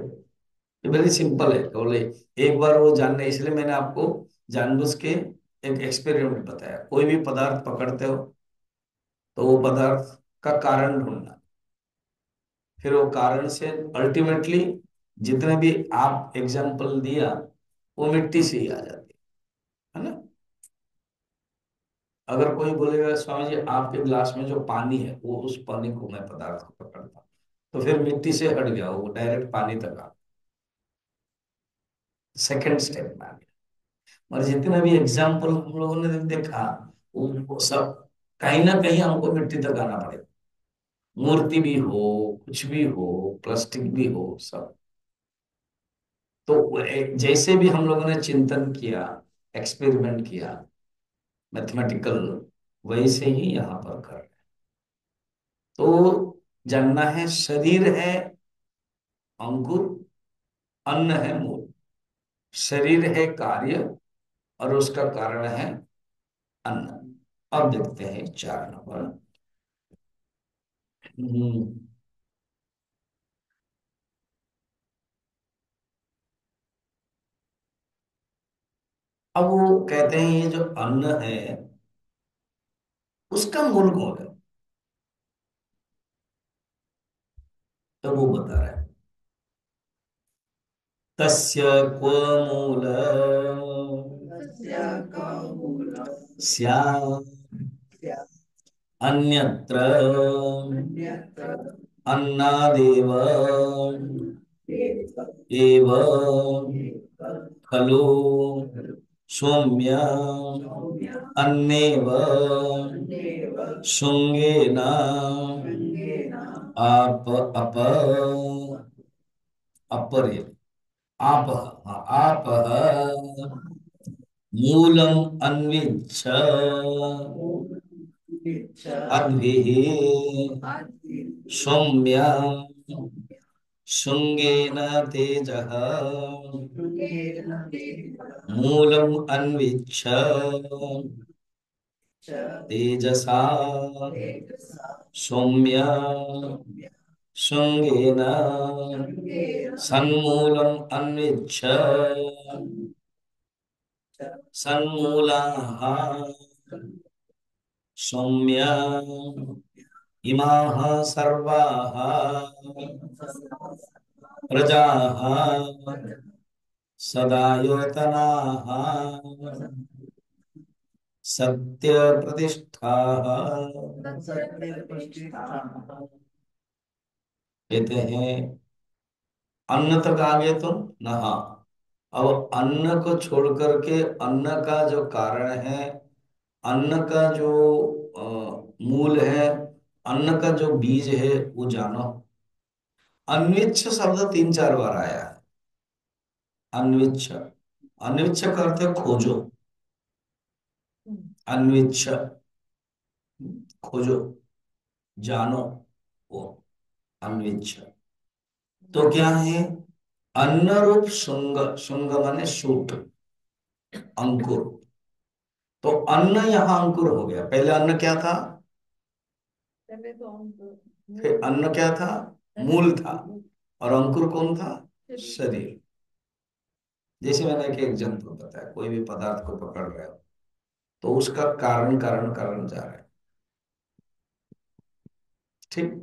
ये वेरी सिंपल है बोले। एक बार वो जानने, इसलिए मैंने आपको जानबूझ के एक एक्सपेरिमेंट बताया। कोई भी पदार्थ पकड़ते हो तो वो पदार्थ का कारण ढूंढना, फिर वो कारण से अल्टीमेटली जितने भी आप एग्जाम्पल दिया वो मिट्टी से ही आ जाती है ना। अगर कोई बोलेगा स्वामी जी आपके गिलास में जो पानी है वो, उस पानी को मैं पदार्थ को पकड़ता हूं, तो फिर मिट्टी से हट गया, वो डायरेक्ट पानी तक आ, सेकेंड स्टेप में आ गया। और जितने भी एग्जाम्पल हम लोगों ने देखा, वो सब कहीं ना कहीं हमको मिट्टी तक आना पड़ेगा। मूर्ति भी हो, कुछ भी हो, प्लास्टिक भी हो, सब। तो जैसे भी हम लोगों ने चिंतन किया, एक्सपेरिमेंट किया मैथमेटिकल, वैसे ही यहाँ पर कर रहे हैं। तो जानना है शरीर है अंकुर, अन्न है मूल। शरीर है कार्य, और उसका कारण है अन्न। अब देखते हैं 4 नंबर। हम्म, अब वो कहते हैं ये जो अन्न है उसका मूल कौन है, तो वो बता रहा है। तस्य क्व मूल स्यात् अन्यत्र अन्नादेव एव खलु सौम्य अन्नेव शुंगेन आप अप अपरे आप, हाँ, आप मूलम अन्विच्छ अद्भिः सौम्य शुंगेन तेजः मूलम अन्विच्छ तेजसा सौम्य शुंगेन सन्मूलम अन्विच्छ सन्मूलाः सौम्य इमाः सर्वाः प्रजाः सदायोतनाः सत्य प्रतिष्ठाः। कहते हैं अन्न तक आ गए तुम ना, हाँ। अब अन्न को छोड़ करके अन्न का जो कारण है, अन्न का जो मूल है, अन्न का जो बीज है वो जानो। अन्विच्छ शब्द 3-4 बार आया है। अन्विच्छ, अन्विच्छ का अर्थ है खोजो। अन्विच्छ, खोजो, जानो, वो अन्विच्छ। तो क्या है, अन्न रूप शुंग, शुंग माने शूट, अंकुर। तो अन्न यहाँ अंकुर हो गया। पहले अन्न क्या था, पहले तो हम फिर अन्न क्या था, मूल था। और अंकुर कौन था, शरीर। जैसे मैंने एक एग्जाम्पल बताया, कोई भी पदार्थ को पकड़ रहे हो तो उसका कारण कारण कारण जा रहा है, ठीक।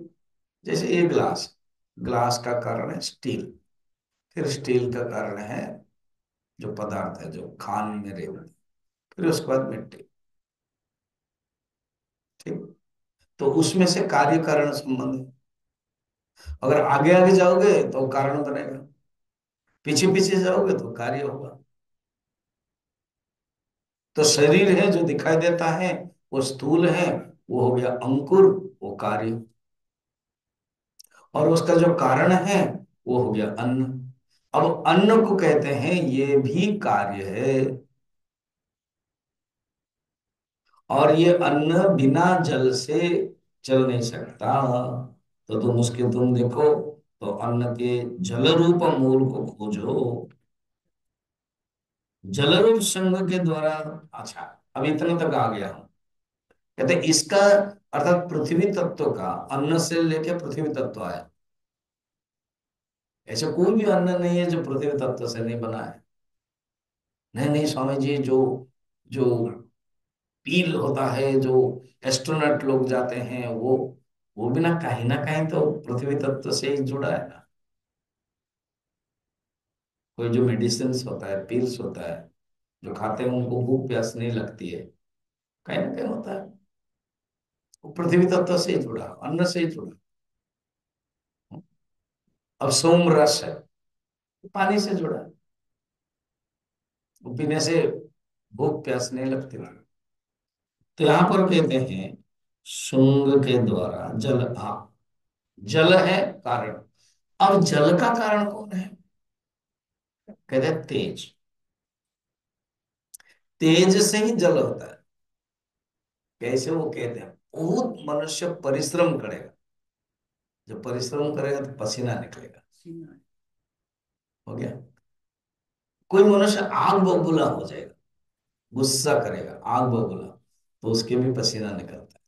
जैसे ये ग्लास, ग्लास का कारण है स्टील, फिर स्टील का कारण है जो पदार्थ है जो खान में रेवड़ी, फिर उसके बाद मिट्टी, ठीक। तो उसमें से कार्य कारण संबंध है। अगर आगे आगे जाओगे तो कारण बनेगा, पीछे पीछे जाओगे तो कार्य होगा। तो शरीर है जो दिखाई देता है वो स्थूल है, वो हो गया अंकुर, वो कार्य। और उसका जो कारण है वो हो गया अन्न। अब अन्न को कहते हैं ये भी कार्य है। और ये अन्न बिना जल से चल नहीं सकता। तो तुम उसके, तुम देखो तो अन्न के जल रूप मूल को खोजो, जल रूप संग के द्वारा। अच्छा, अब इतने तक आ गया हम। कहते हैं इसका अर्थात पृथ्वी तत्व का, अन्न से लेके पृथ्वी तत्व आया। ऐसा कोई भी अन्न नहीं है जो पृथ्वी तत्व से नहीं बना है। नहीं नहीं स्वामी जी, जो जो पील होता है, जो एस्ट्रोनॉट लोग जाते हैं, वो भी ना कहीं तो पृथ्वी तत्व से ही जुड़ा है ना। कोई जो मेडिसिन होता है, पिल्स होता है, जो खाते हैं उनको भूख प्यास नहीं लगती है, कहीं ना कहीं होता है। वो पृथ्वी तत्व से ही जुड़ा, अन्न से ही जुड़ा। अब सोम रस है, पानी से जुड़ा है, वो पीने से भूख प्यास नहीं लगती। तो यहां पर कहते हैं शुंग के द्वारा जल, हाँ, जल है कारण। अब जल का कारण कौन है, कहते हैं तेज। तेज से ही जल होता है। कैसे, वो कहते हैं बहुत मनुष्य परिश्रम करेगा, जब परिश्रम करेगा तो पसीना निकलेगा, हो गया। कोई मनुष्य आग बबूला हो जाएगा, गुस्सा करेगा, आग बबूला, तो उसके भी पसीना निकलता है।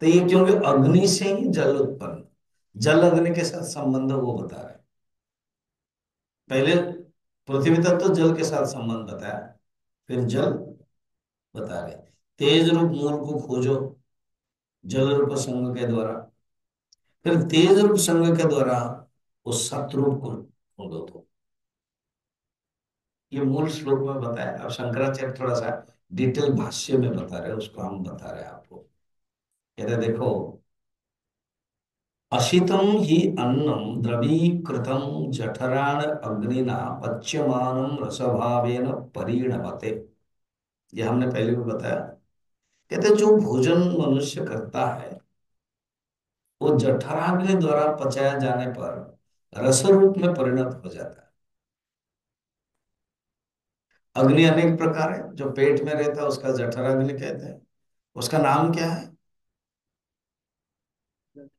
तो ये क्योंकि अग्नि से ही जल उत्पन्न, जल अग्नि के साथ संबंध वो बता रहे हैं। पहले पृथ्वी तत्व जल के साथ संबंध बताया, फिर जल बता रहे, तेज रूप मूल को खोजो जल रूप संग के द्वारा, फिर तेज रूप संग के द्वारा उस सतरूप को ढूंढो। तो ये मूल श्लोक में बताया, अब शंकराचार्य थोड़ा सा डिटेल भाष्य में बता रहे हैं, उसको हम बता रहे हैं आपको। कहते देखो, अशितम ही अन्नम द्रवीकृतम जठराण अग्निना पच्यमानम रसभावेन परिणमते। ये हमने पहले भी बताया। कहते जो भोजन मनुष्य करता है वो जठराग्नि द्वारा पचाया जाने पर रस रूप में परिणत हो जाता है। अग्नि अनेक प्रकार है, जो पेट में रहता है उसका जठराग्नि कहते हैं। उसका नाम क्या है?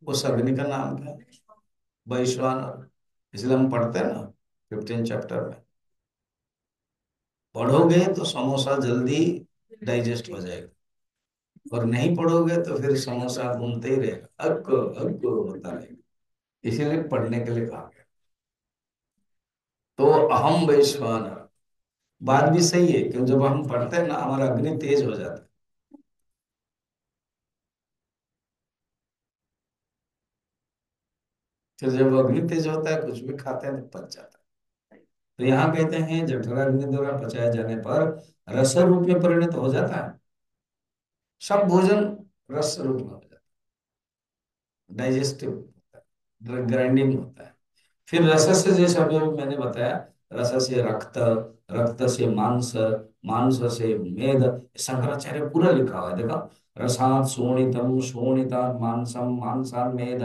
उस अग्नि का नाम क्या है? वैश्वानर। इसलिए हम पढ़ते हैं ना 15 चैप्टर में, पढ़ोगे तो समोसा जल्दी डाइजेस्ट हो जाएगा, और नहीं पढ़ोगे तो फिर समोसा घूमते ही रहेगा, अक्को होता रहेगा। इसीलिए पढ़ने के लिए कहा गया। तो अहम वैश्वानर बात भी सही है, क्यों जब हम पढ़ते हैं ना हमारा अग्नि तेज हो जाता है। फिर जब अग्नि तेज होता है कुछ भी खाते हैं तो पच जाता है। तो यहाँ कहते हैं जठराग्नि द्वारा पचाए जाने पर रस रूप में परिणत हो जाता है। सब भोजन रस रूप में हो जाता है, डाइजेस्टिव होता है, ग्राइंडिंग होता है। फिर रस से, जैसे अभी अभी मैंने बताया, रस से रक्त, रक्त से मांस, मांस से मेद। शंकराचार्य पूरा लिखा हुआ है, देखो। रसात शोणितम, शोणितात् मांसम, मांसात् मेद,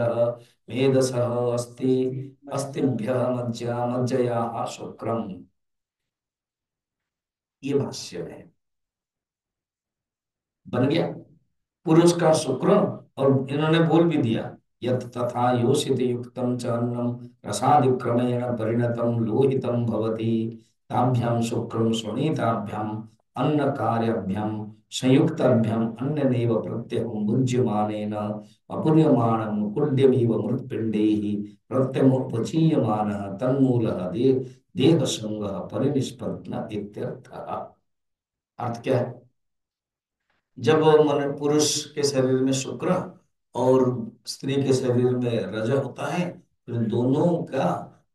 मेद सह अस्ति, अस्तिभ्य मज्जा, मज्जया शुक्रम। ये भाष्य में बन गया। पुरुष का शुक्र, और इन्होंने बोल भी दिया, यत तथा योषित युक्तम च अन्नम रसादिक्रमेण परिणतम लोहितम भवति, ताभ्याम शुक्रम शोणिताभ्याम अन्न कार्यभ्याम संयुक्ताभ्याम अन्ननेव प्रत्यहं भुज्यमानेन अपूर्यमाणं कुड्यमिव मृत्पिण्डैः प्रत्यमुपचीयमानः तन्मूलः देहसंगः परिनिष्पन्न इत्यर्थः। अर्थ क्या है? जब मन पुरुष के शरीर में शुक्र और स्त्री के शरीर में रज होता है, तो इन दोनों का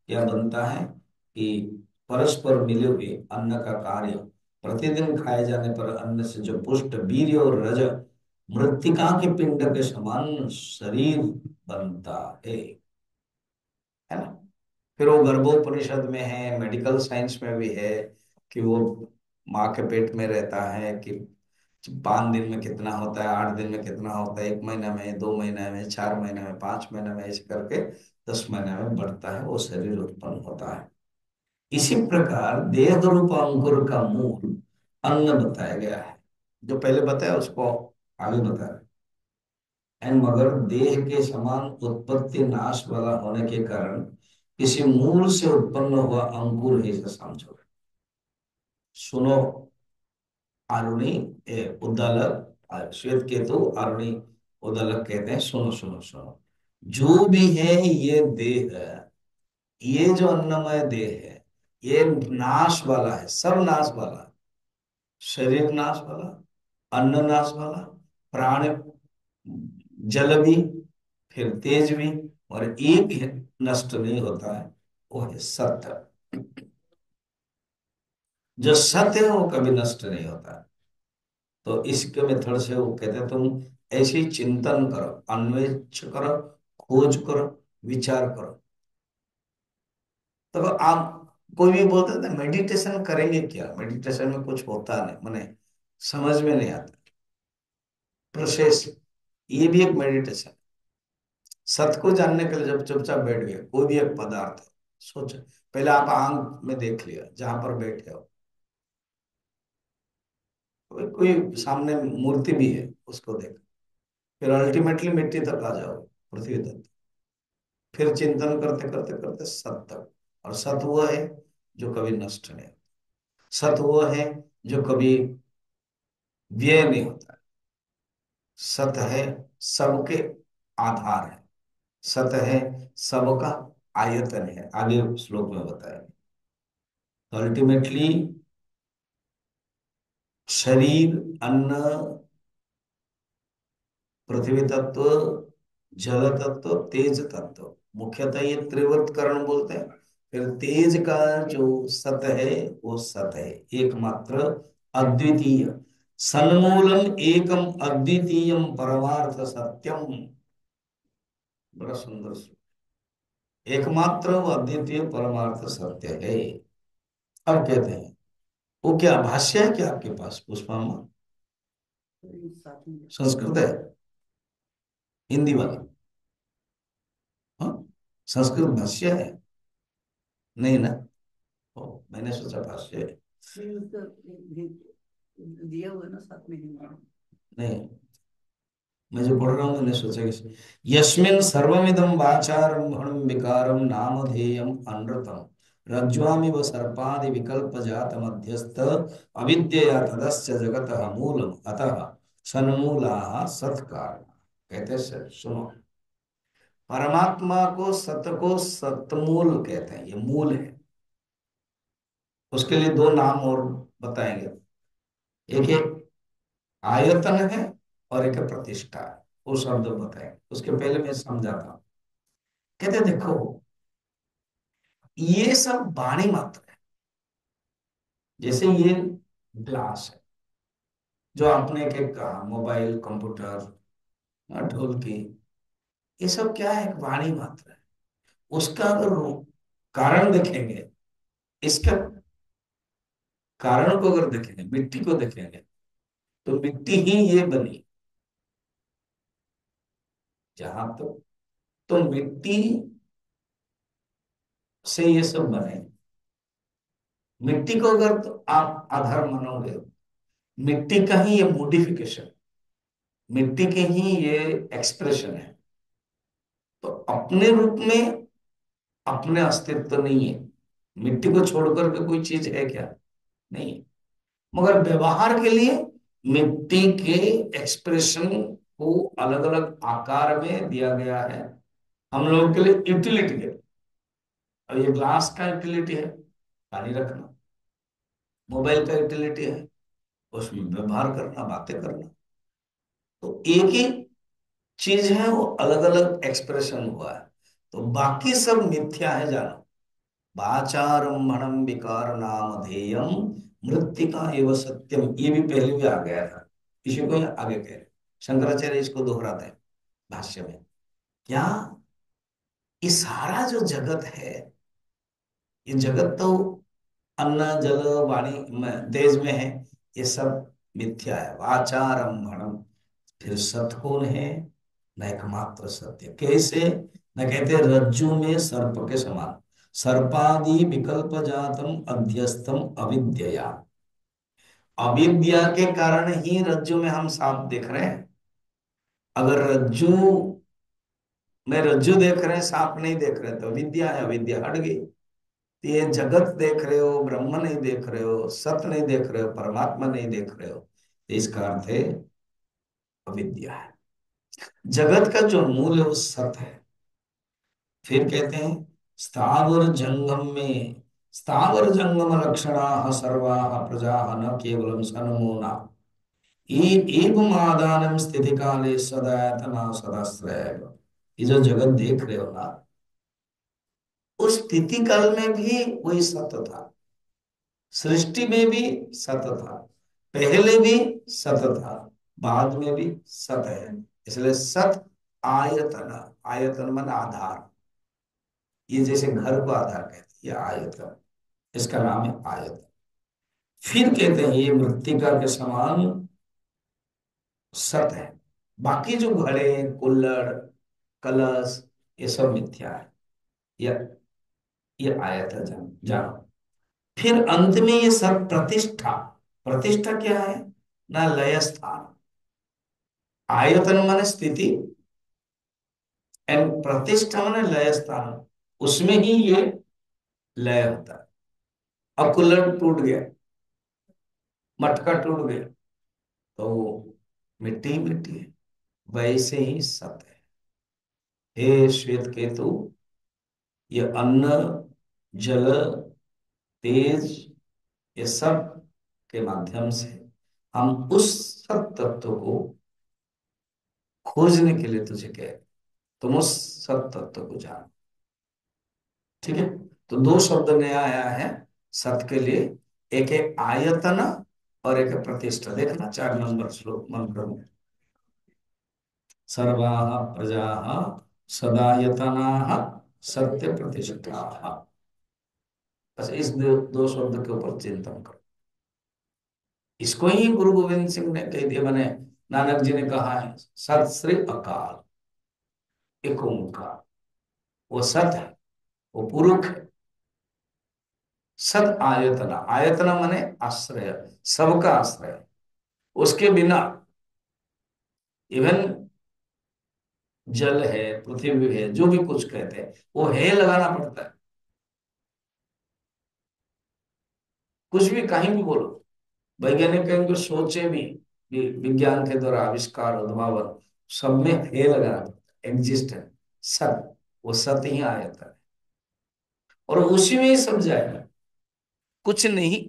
क्या बनता है कि परस्पर मिले हुए अन्न का कार्य, प्रतिदिन खाए जाने पर अन्न से जो पुष्ट वीर्य और रज मृत्तिका के पिंड के समान शरीर बनता है ना। फिर वो गर्भोपनिषद में है, मेडिकल साइंस में भी है कि वो माँ के पेट में रहता है कि 5 दिन में कितना होता है, 8 दिन में कितना होता है, 1 महीना में, 2 महीने में, 4 महीने में, 5 महीने में, ऐसे करके 10 महीने में बढ़ता है, वो शरीर उत्पन्न होता है। इसी प्रकार देह रूप अंकुर का मूल अन्न बताया गया है। जो पहले बताया उसको आगे बताया। एंड मगर देह के समान उत्पत्ति नाश वाला होने के कारण किसी मूल से उत्पन्न हुआ अंकुर है, इसे समझो। सुनो आरुणि, उद्दालक, श्वेत केतु आरुणि उद्दालक कहते हैं, सुनो सुनो सुनो, जो भी है ये देह, ये जो अन्नमय देह है, ये नाश वाला है, सब नाश वाला है। शरीर नाश वाला, अन्न नाश वाला, प्राण, जल भी, फिर तेज भी, और एक ही नष्ट नहीं होता है, वो है सत्य। जो सत्य है वो कभी नष्ट नहीं होता है। तो इसके मेथड से वो कहते हैं तुम ऐसे ही चिंतन करो, अन्वेष करो, खोज करो, विचार करो। तो आप, कोई भी बोलते थे मेडिटेशन करेंगे, क्या मेडिटेशन में कुछ होता नहीं, मैंने समझ में नहीं आता प्रोसेस। ये भी एक मेडिटेशन। सत्य को जानने के लिए जब चुपचाप बैठ गए, कोई भी एक पदार्थ है, सोचो, पहले आप आंख में देख लिया जहां पर बैठे हो, कोई सामने मूर्ति भी है उसको देख, फिर अल्टीमेटली मिट्टी तक आ जाओ, पृथ्वी तक। फिर चिंतन करते करते करते सत तक। और सत वो है जो कभी नष्ट नहीं होता, सत वो है जो कभी व्यय नहीं होता, सत है सबके आधार है, सत है सबका आयतन है, आगे श्लोक में बताया। तो अल्टीमेटली शरीर, अन्न, पृथ्वी तत्व, जल तत्व, तेज तत्व, मुख्यतः ये त्रिवृत करण बोलते हैं। फिर तेज का जो सत है वो सत है, एकमात्र अद्वितीय, सन्मूलम एकम अद्वितीयम परमार्थ सत्यम। बड़ा सुंदर एकमात्र व अद्वितीय परमार्थ सत्य है। अब कहते हैं, वो क्या भाष्य है क्या आपके पास पुष्पा? संस्कृत है? हिंदी वाला? हाँ, संस्कृत भाष्य है? नहीं ना? ओ, मैंने सोचा भाष्य है। दिया हुआ ना साथ में हिंदी। नहीं, मैं जो पढ़ रहा हूँ मैंने सोचा कि यस्मिन् सर्वमिदं वाचारम्भणं विकारं नामधेयम् अनृतम् रज्ज्वामिव सर्पादि विकल्प जात मध्यस्थ अविद्यया तदस्य जगतः मूलम् अतः सन्मूलाः सत्कारण। कहते हैं, सुनो, परमात्मा को, सत को सतमूल कहते हैं, ये मूल है। उसके लिए दो नाम और बताएंगे। एक एक आयतन है और एक प्रतिष्ठा है। वो शब्द बताए, उसके पहले मैं समझाता हूं। कहते देखो, ये सब वाणी मात्र है। जैसे ये ग्लास है, जो आपने के कहा, मोबाइल, कंप्यूटर, ढोलकी, ये सब क्या है? एक वाणी मात्र है। उसका अगर कारण देखेंगे, इसका कारण को अगर देखेंगे, मिट्टी को देखेंगे, तो मिट्टी ही ये बनी जहां तो मिट्टी से ये सब बने। मिट्टी को अगर तो आप आधार मानोगे, मिट्टी का ही ये मॉडिफिकेशन, मिट्टी के ही ये एक्सप्रेशन है। तो अपने रूप में अपने अस्तित्व तो नहीं है। मिट्टी को छोड़कर के कोई चीज है क्या? नहीं। मगर व्यवहार के लिए मिट्टी के एक्सप्रेशन को अलग अलग आकार में दिया गया है, हम लोगों के लिए यूटिलिटी है। अब ये ग्लास का यूटिलिटी है पानी रखना, मोबाइल का यूटिलिटी है उसमें व्यवहार करना, बातें करना। तो एक ही चीज है, वो अलग अलग एक्सप्रेशन हुआ है। तो बाकी सब मिथ्या है, जानो। वाचारम्भणम विकार नामधेयम मृत्तिका एव सत्यम, ये भी पहले भी आ गया था, इसी को ये आगे कह रहे। शंकराचार्य इसको दोहराते हैं भाष्य में। क्या ये सारा जो जगत है, ये जगत तो अन्न जल वाणी तेज में है, ये सब मिथ्या है। वाचारम्भणम, फिर सत कौन है? न एकमात्र सत्य। कैसे? न कहते रज्जु में सर्प के समान, सर्पादि विकल्प जातम अध्यस्तम अविद्यया। अविद्या के कारण ही रज्जु में हम सांप देख रहे हैं। अगर रज्जु में रज्जु देख रहे हैं, सांप नहीं देख रहे, तो विद्या है, अविद्या हट गई। तो ये जगत देख रहे हो, ब्रह्म नहीं देख रहे हो, सत्य नहीं देख रहे हो, परमात्मा नहीं देख रहे हो, तो इसका अर्थ है अविद्या है। जगत का जो मूल है वो सत्य है। फिर कहते हैं, स्थावर जंगम में, स्थावर जंगम लक्षणा सर्वा प्रजा न केवलम सन्मूना एवं आदानम स्थिति काले सदातना सदाश्रय। ये जो जगत देख रहे हो ना, उस स्थिति काल में भी वही सत्य था, सृष्टि में भी सत्य था, पहले भी सत्य था, बाद में भी सत्य है। इसलिए सत आयतन, आयतन मन आधार, ये जैसे घर को आधार कहते हैं, ये आयतन, इसका नाम है आयतन। फिर कहते हैं ये मृत्तिका के समान सत है। बाकी जो घड़े, कुल्लड़, कलश, ये सब मिथ्या है। ये ये आयतन जानो। फिर अंत में ये सब प्रतिष्ठा, प्रतिष्ठा क्या है? ना लय स्थान। आयतन माने स्थिति, एंड प्रतिष्ठा माने लय स्थान। उसमें ही ये लय होता है। अब कुल्हड़ टूट गया, मटका टूट गया, तो वो मिट्टी ही मिट्टी है। वैसे ही सत्य है। हे श्वेत केतु, ये अन्न, जल, तेज, ये सब के माध्यम से हम उस सत तत्व को खोजने के लिए तुझे कह, तुम उस सत तत्व को जानो। ठीक है। तो दो शब्द नया आया है सत के लिए, एक है आयतन और एक है प्रतिष्ठा। देखना 4 नंबर श्लोक मंत्र में, सर्वाः प्रजाः सदायतनाः सत्य प्रतिष्ठाः। बस इस दो शब्द के ऊपर चिंतन करो। इसको ही गुरु गोविंद सिंह ने कह दिया, मैंने नानक जी ने कहा है, सत श्री अकाल एक ओंकार। वो सत है, वो पुरुष है। सद आयतना, आयतना माने आश्रय, सबका आश्रय। उसके बिना इवन जल है, पृथ्वी है, जो भी कुछ कहते हैं, वो है लगाना पड़ता है। कुछ भी कहीं भी बोलो, वैज्ञानिक कहेंगे सोचे भी, विज्ञान के द्वारा आविष्कार उद्भावन, सब में है लगाना पड़ता है, एग्जिस्ट है। सत, वो सत ही आयतन है, और उसी में ही सब जाएगा। कुछ नहीं,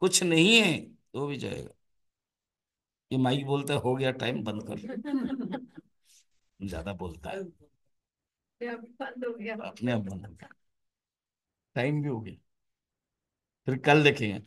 कुछ नहीं है तो भी जाएगा। ये माइक बोलता है हो गया टाइम, बंद कर। ज्यादा बोलता है, बंद हो गया। अपने आप बंद हो गया, टाइम भी हो गया। फिर कल देखेंगे।